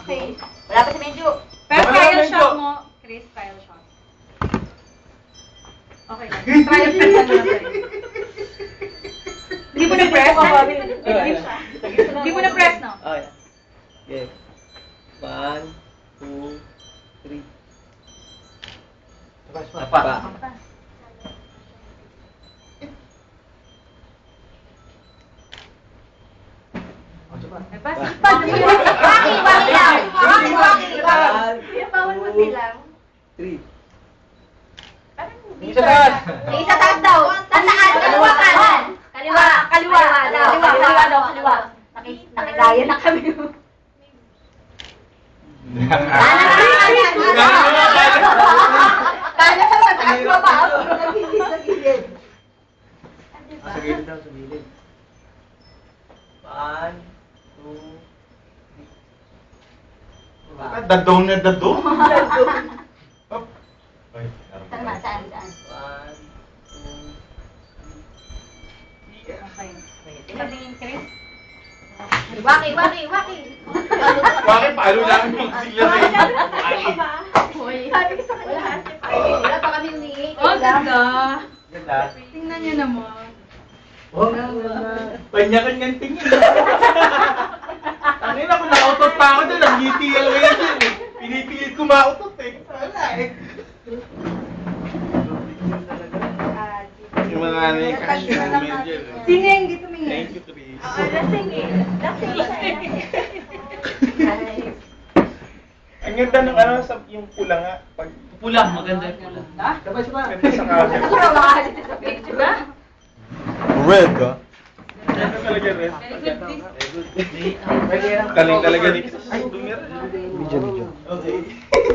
Okay. Wala pa si Medyo. Pero Wala, trial medyo. shot mo, Chris, trial shot. Okay lang. Trial press ano lang tayo. Hindi mo na-press? Hindi mo na-press, no? Okay. Yes. 1, 2, 3. Apa. May pass. Waki lang. Waki. Bawal mo silang. 3. Isa taas. Isa taas daw. Tandaan. Kaliwa kanan. Kaliwa. Kaliwa. Kaliwa daw. Kaliwa. Nakigaya na kami. Kala ka sa taas mo pa. Nagigilid. Sa gilid daw, sa gilid. 1, 2, 3. Dadong na dadong. Up. Ay, Tama, saan? 1, 2, Okay. Tingin, Chris. Waki. Bakit paano namin magsilang eh? Sabi ko sa kanya. Wala pa kami humingi. Oh, ganda. Ganda. Tingnan niyo naman. Oh, kanya-kanyang tingin. Ang ina ko, nakautot pa ako dyan. Nangiti ang ngayon dyan eh. Pinipilit ko mautot eh. Wala eh. Yung mga ano yung cash moment dyan eh. Sino yung dito tumingin? Thank you, Chris. Lasing eh. Ang ganda ng ano, yung pula nga. Pag Pula, maganda yung pula. ganda sa camera. Siguro makakalit sa picture ba? Red, ah. Ganda talaga red. Very good, Chris. Galing talaga ni Chris. Ay, dumira. Video. Okay.